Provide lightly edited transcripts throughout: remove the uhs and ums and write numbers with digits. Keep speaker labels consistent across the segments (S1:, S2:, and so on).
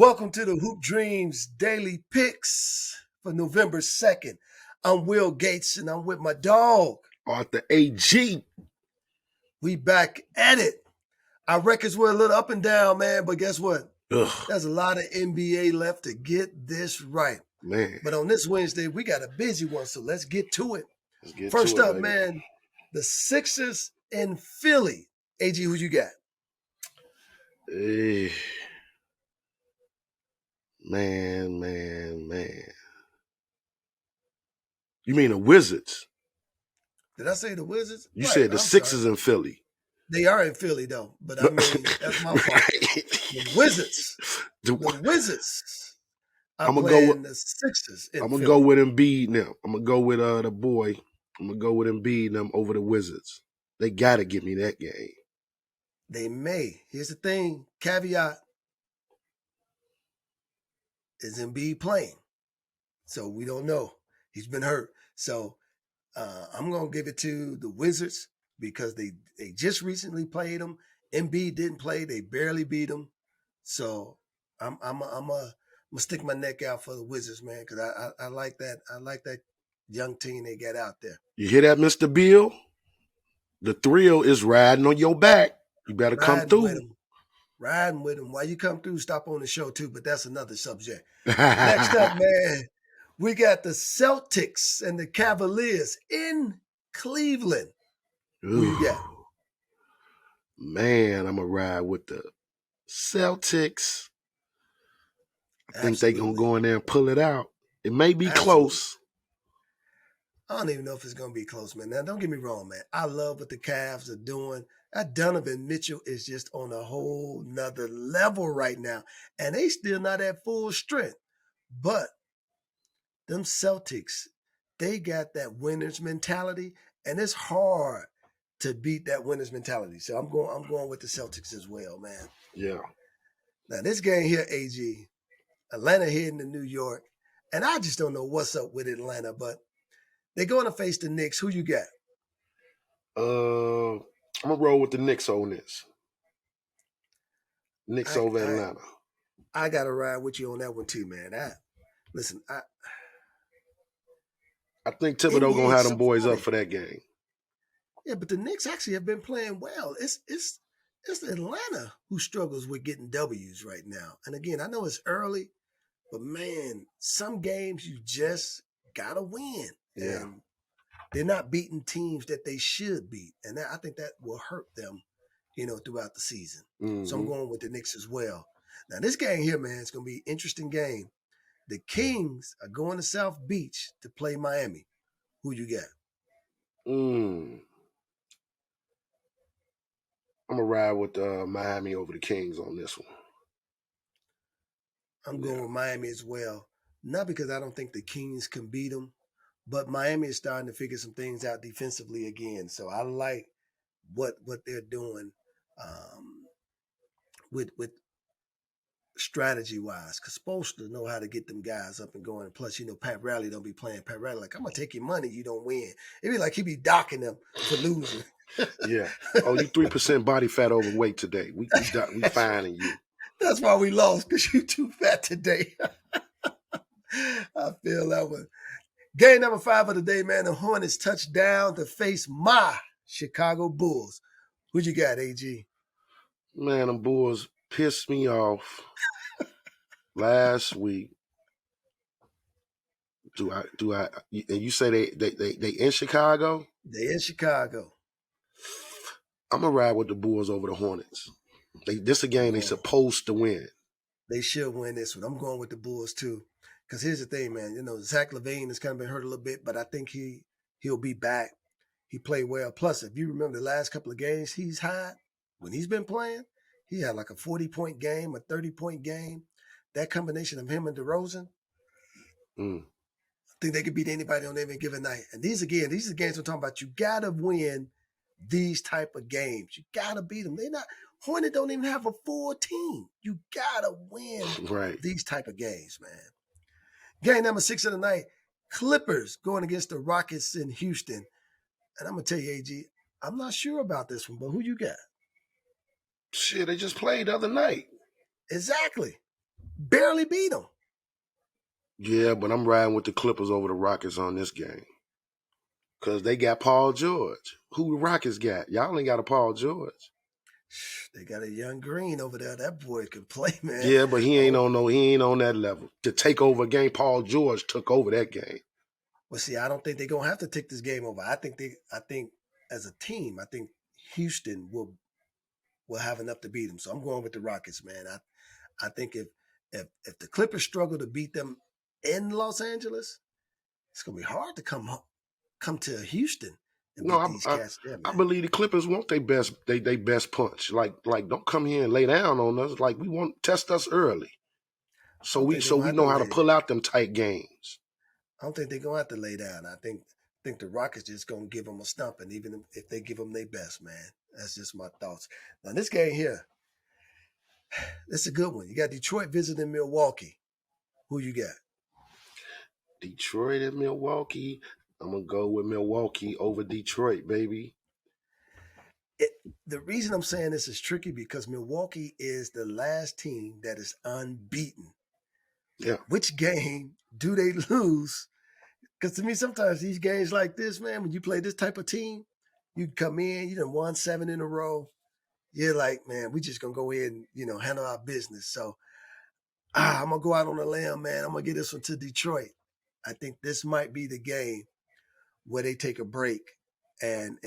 S1: Welcome to the Hoop Dreams Daily Picks for November 2nd. I'm Will Gates and I'm with my dog.
S2: Arthur AG.
S1: We back at it. Our records were a little up and down, man, but guess what?
S2: Ugh,
S1: There's a lot of NBA left to get this right.
S2: man.
S1: But on this Wednesday, we got a busy one, so let's get to it.
S2: Let's get
S1: First
S2: to it,
S1: up,
S2: baby.
S1: man, the Sixers in Philly. AG, who you got?
S2: Hey, man. You mean the Wizards?
S1: Did I say the Wizards?
S2: You
S1: Right,
S2: said the
S1: I'm
S2: Sixers
S1: sorry.
S2: in Philly.
S1: They are in Philly, though, but I mean, that's my fault. The Wizards. The Wizards are
S2: I'm gonna
S1: playing the Sixers in
S2: I'm gonna
S1: Philly.
S2: go with Embiid now. I'm gonna go with the boy. I'm gonna go with Embiid and them over the Wizards. They gotta give me that game.
S1: They may. Here's the thing, caveat, is Embiid playing? So we don't know. He's been hurt. So I'm going to give it to the Wizards because they just recently played them. Embiid didn't play. They barely beat them. So I'm gonna stick my neck out for the Wizards, man, because I like that. I like that young team they got out there.
S2: You hear that, Mr. Bill? The thrill is riding on your back. You better come
S1: Riding with
S2: through.
S1: them. Riding with them. While you come through, stop on the show too, but that's another subject. Next up, man, we got the Celtics and the Cavaliers in Cleveland. Who you got?
S2: Man, I'm gonna ride with the Celtics. I think they're gonna
S1: Absolutely.
S2: go in there and pull it out. It may be
S1: Absolutely.
S2: close.
S1: I don't even know if it's going to be close, man. Now, don't get me wrong, man. I love what the Cavs are doing. That Donovan Mitchell is just on a whole nother level right now. And they still not at full strength. But them Celtics, they got that winner's mentality. And it's hard to beat that winner's mentality. So I'm going with the Celtics as well, man.
S2: Yeah.
S1: Now, this game here, AG, Atlanta heading to New York. And I just don't know what's up with Atlanta, but they're going to face the Knicks. Who you got?
S2: I'm gonna roll with the Knicks on this. Knicks over Atlanta.
S1: I got to ride with you on that one too, man. Listen,
S2: I think Thibodeau gonna have them boys up for that game.
S1: Yeah, but the Knicks actually have been playing well. It's Atlanta who struggles with getting W's right now. And again, I know it's early, but man, some games you just gotta win.
S2: Yeah.
S1: And they're not beating teams that they should beat, and I think that will hurt them, throughout the season.
S2: Mm-hmm.
S1: So I'm going with the Knicks as well. Now this game here, man, it's gonna be an interesting game. The Kings are going to South Beach to play Miami. Who you got?
S2: I'm gonna ride with Miami over the Kings on this one.
S1: I'm going with Miami as well. Not because I don't think the Kings can beat them, but Miami is starting to figure some things out defensively again. So I like what they're doing with strategy wise, because Spoelstra know how to get them guys up and going. And plus, Pat Riley don't be playing. Pat Riley like, I'm gonna take your money, you don't win. It be like he be docking them for losing.
S2: Yeah. Oh, you 3% body fat overweight today. We finding you.
S1: That's why we lost, because you too fat today. I feel that one. Game number 5 of the day, man. The Hornets touched down to face my Chicago Bulls. Who you got, AG?
S2: Man, them Bulls pissed me off last week. Do I? And you say they in Chicago?
S1: They in Chicago.
S2: I'm gonna ride with the Bulls over the Hornets. This a game they supposed to win.
S1: They should win this one. I'm going with the Bulls too. Because here's the thing, man. Zach LaVine has kind of been hurt a little bit, but I think he'll be back. He played well. Plus, if you remember the last couple of games he's had, when he's been playing, he had like a 40-point game, a 30-point game. That combination of him and DeRozan, I think they could beat anybody on any given night. And these are the games I'm talking about. You got to win these type of games. You got to beat them. Hornet don't even have a full team. You got to win these type of games, man. Game number 6 of the night, Clippers going against the Rockets in Houston. And I'm going to tell you, AG, I'm not sure about this one, but who you got?
S2: Shit, they just played the other night.
S1: Exactly. barely beat them.
S2: Yeah, but I'm riding with the Clippers over the Rockets on this game. Because they got Paul George. Who the Rockets got? Y'all ain't got a Paul George.
S1: They got a young Green over there. That boy can play, man.
S2: Yeah, but
S1: Oh,
S2: he ain't on that level. To take over a game, Paul George took over that game.
S1: well, see, I don't think they're gonna have to take this game over. I think as a team, I think Houston will have enough to beat them. So I'm going with the Rockets, man. I think if the Clippers struggle to beat them in Los Angeles, it's gonna be hard to come to Houston and beat
S2: No,
S1: these cats there,
S2: I
S1: man.
S2: believe the Clippers want they best punch. Like don't come here and lay down on us. Like we want test us early.
S1: I don't think they're
S2: So
S1: gonna
S2: we
S1: have to
S2: know how to
S1: lay.
S2: pull out them tight games.
S1: I don't think they're gonna have to lay down. I think the Rockets just gonna give them a stumping, even if they give them their best, man. That's just my thoughts. Now this game here, this is a good one. You got Detroit visiting Milwaukee. Who you got?
S2: Detroit and Milwaukee. I'm gonna go with Milwaukee over Detroit, baby.
S1: It, the reason I'm saying this is tricky because Milwaukee is the last team that is unbeaten.
S2: Yeah.
S1: Which game do they lose? Because to me, sometimes these games like this, man, when you play this type of team, you come in, you done won 7 in a row. You're like, man, we just gonna go ahead and handle our business. So I'm gonna go out on a limb, man. I'm gonna get this one to Detroit. I think this might be the game where they take a break and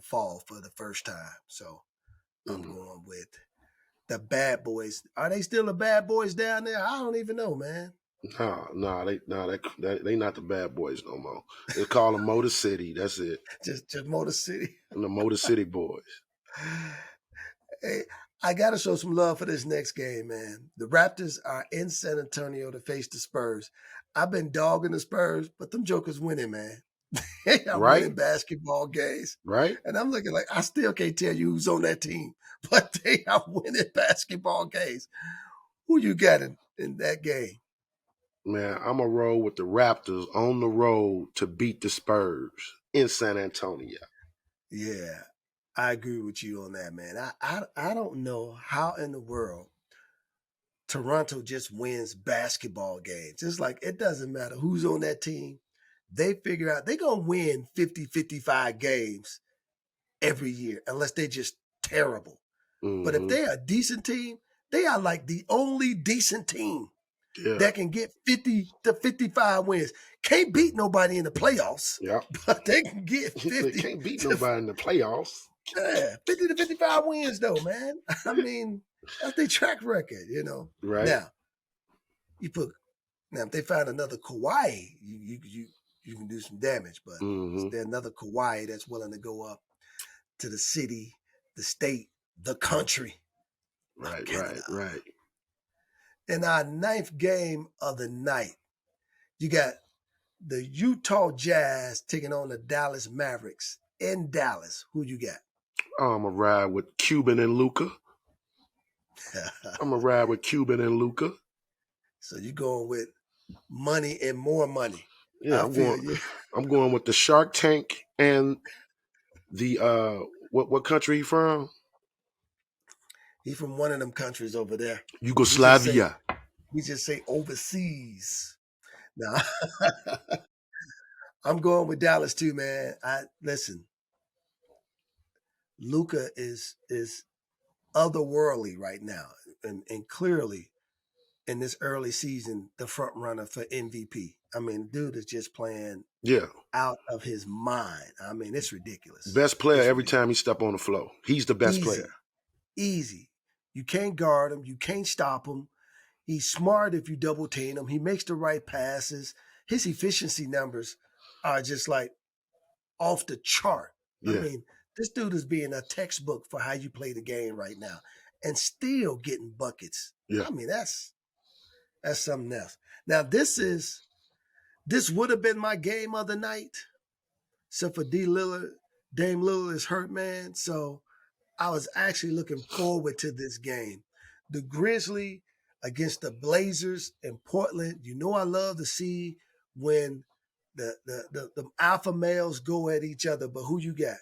S1: fall for the first time. So I'm
S2: Mm-hmm.
S1: going with the bad boys. Are they still the bad boys down there? I don't even know, man.
S2: They not the bad boys no more. They call them Motor City. That's it.
S1: Just Motor City.
S2: And the Motor City boys.
S1: Hey, I gotta show some love for this next game, man. The Raptors are in San Antonio to face the Spurs. I've been dogging the Spurs, but them jokers winning, man. They are
S2: Right?
S1: winning basketball games.
S2: Right?
S1: And I'm looking like I still can't tell you who's on that team, but they are winning basketball games. Who you got in that game?
S2: Man, I'm a roll with the Raptors on the road to beat the Spurs in San Antonio.
S1: Yeah, I agree with you on that, man. I don't know how in the world Toronto just wins basketball games. It's like it doesn't matter who's on that team. They figure out they're going to win 50, 55 games every year unless they're just terrible. But if
S2: Mm-hmm.
S1: they're a decent team, they are like the only decent team
S2: Yeah.
S1: that can get 50 to 55 wins. Can't beat nobody in the playoffs,
S2: Yeah.
S1: but they can get
S2: They
S1: 50
S2: can't beat
S1: to
S2: nobody in the playoffs.
S1: 50 to 55 wins though, man. I mean, that's their track record,
S2: Right?
S1: Now, you put now if they find another Kawhi, you can do some damage, but is
S2: Mm-hmm.
S1: there another Kawhi that's willing to go up to the city, the state, the country of Canada?
S2: Right.
S1: In our ninth game of the night, you got the Utah Jazz taking on the Dallas Mavericks in Dallas. Who you got?
S2: I'm gonna ride with Cuban and Luca. I'm gonna ride with Cuban and Luca.
S1: So you going with money and more money.
S2: Yeah,
S1: I feel you.
S2: I'm going with the Shark Tank and the what country he from?
S1: He's from one of them countries over there. We just say
S2: Yugoslavia.
S1: we just say overseas. Now I'm going with Dallas too, man. I listen. Luca is otherworldly right now, and clearly in this early season, the front runner for MVP. I mean, dude is just playing
S2: Yeah.
S1: out of his mind. I mean, it's ridiculous.
S2: Best player
S1: It's
S2: every
S1: ridiculous.
S2: time he step on the floor. He's the best player.
S1: Easy, easy. You can't guard him. You can't stop him. He's smart if you double team him. He makes the right passes. His efficiency numbers are just like off the chart. I
S2: Yeah.
S1: mean, this dude is being a textbook for how you play the game right now and still getting buckets.
S2: Yeah.
S1: I mean, that's something else. Now, this would have been my game of the night, except for Dame Lillard is hurt, man. So I was actually looking forward to this game. The Grizzly against the Blazers in Portland. You know I love to see when the alpha males go at each other, but who you got?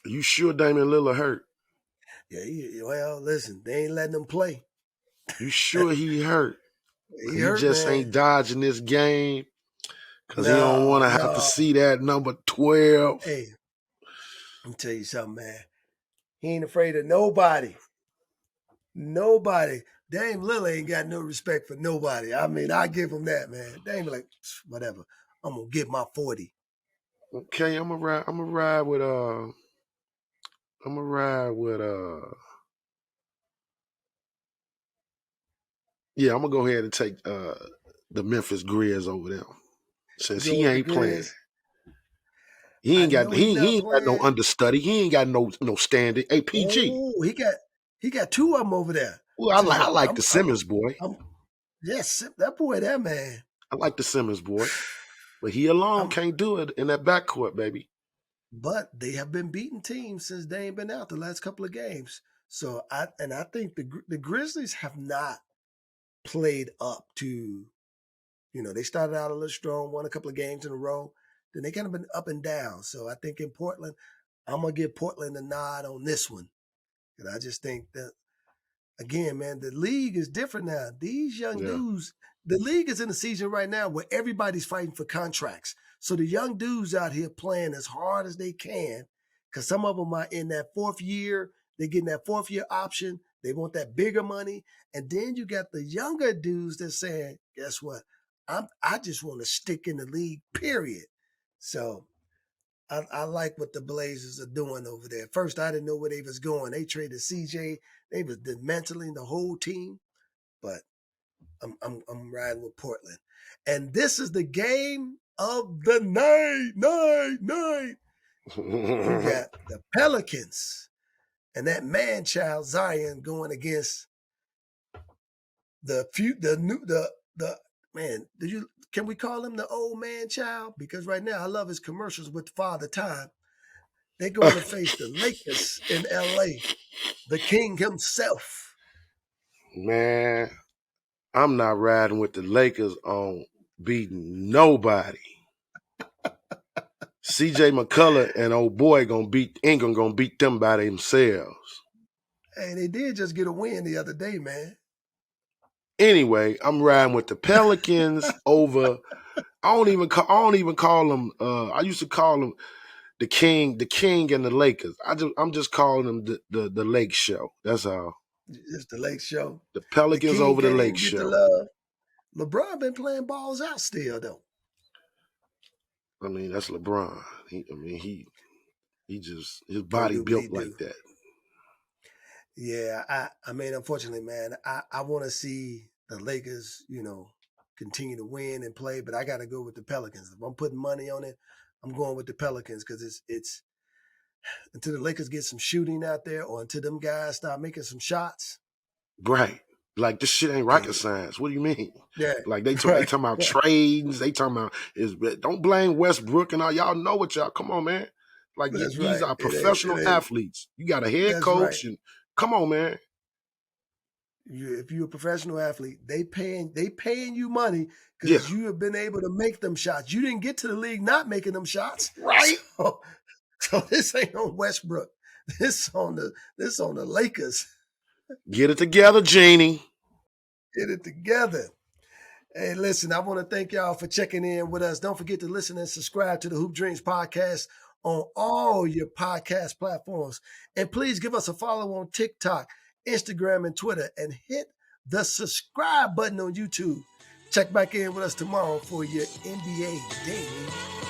S2: You sure Damian Lillard hurt?
S1: Yeah, well, listen, they ain't letting them play.
S2: You sure he hurt?
S1: He
S2: He
S1: hurt,
S2: just
S1: man.
S2: ain't dodging this game because he don't want
S1: No,
S2: to have to
S1: no.
S2: see that number 12.
S1: Hey, let me tell you something, man. He ain't afraid of nobody. Nobody. Dame Lillard ain't got no respect for nobody. I mean, I give him that, man. Dame like, whatever. I'm gonna get my 40.
S2: Okay, I'm gonna ride. I'm gonna ride with. I'm gonna ride with. Yeah, I'm gonna go ahead and take the Memphis Grizz over there
S1: You
S2: since
S1: go
S2: he
S1: with the
S2: ain't playing.
S1: Grizz.
S2: He
S1: I
S2: ain't got.
S1: know he not
S2: He ain't got no
S1: playing.
S2: understudy. He ain't got no standing. APG.
S1: Oh, he got two of them over there
S2: Well,
S1: to
S2: I
S1: him.
S2: like the Simmons boy.
S1: Yes, that boy, that man.
S2: I like the Simmons boy, but he alone
S1: I'm,
S2: can't do it in that backcourt, baby.
S1: but they have been beating teams since they ain't been out the last couple of games. So I think the Grizzlies have not played up to, they started out a little strong, won a couple of games in a row. Then they kind of been up and down. So I think in Portland, I'm gonna give Portland a nod on this one. And I just think that, again, man, the league is different now. These young
S2: Yeah.
S1: dudes, the league is in a season right now where everybody's fighting for contracts. So the young dudes out here playing as hard as they can, because some of them are in that fourth year. They're getting that fourth year option. They want that bigger money. And then you got the younger dudes that saying, guess what? I just want to stick in the league, period. So I like what the Blazers are doing over there. First, I didn't know where they was going. They traded CJ. They was dismantling the whole team, but I'm riding with Portland. And this is the game of the night. You got the Pelicans and that man child Zion going against the man. Can we call him the old man child? Because right now I love his commercials with Father Time. They're going to face the Lakers in LA, the king himself.
S2: Man, I'm not riding with the Lakers on beating nobody. CJ McCullough and old boy gonna beat Ingram gonna beat them by themselves.
S1: Hey, they did just get a win the other day, man.
S2: Anyway, I'm riding with the Pelicans over. I don't even call them. I used to call them the king and the Lakers. I'm just calling them the Lake Show. That's all.
S1: It's the Lake Show.
S2: The
S1: The
S2: Pelicans
S1: king
S2: over the
S1: can't
S2: Lake
S1: even get the
S2: Show.
S1: love. LeBron been playing balls out still though.
S2: I mean, that's LeBron. He just his
S1: Go
S2: body
S1: do what
S2: built
S1: he
S2: like
S1: do.
S2: that.
S1: Yeah, I mean, unfortunately, man, I want to see the Lakers, continue to win and play, but I got to go with the Pelicans. If I'm putting money on it, I'm going with the Pelicans because it's until the Lakers get some shooting out there or until them guys start making some shots.
S2: Right. Like this shit ain't rocket
S1: Then
S2: science. What do you mean?
S1: yeah,
S2: Like they
S1: right,
S2: talking about
S1: right.
S2: trades. They talking about is don't blame Westbrook and all y'all know what y'all. Come on, man. Like
S1: That's
S2: these
S1: right.
S2: are
S1: It ain't.
S2: professional
S1: It ain't.
S2: athletes. You got a head
S1: That's right.
S2: coach and come on, man.
S1: If you're a professional athlete, they paying you money
S2: Yeah.
S1: because you have been able to make them shots. You didn't get to the league not making them shots.
S2: Right.
S1: So this ain't on Westbrook. This on the Lakers.
S2: Get it together, Jeannie.
S1: Get it together. Hey, listen, I want to thank y'all for checking in with us. Don't forget to listen and subscribe to the Hoop Dreams podcast on all your podcast platforms. And please give us a follow on TikTok, Instagram, and Twitter, and hit the subscribe button on YouTube. Check back in with us tomorrow for your NBA Daily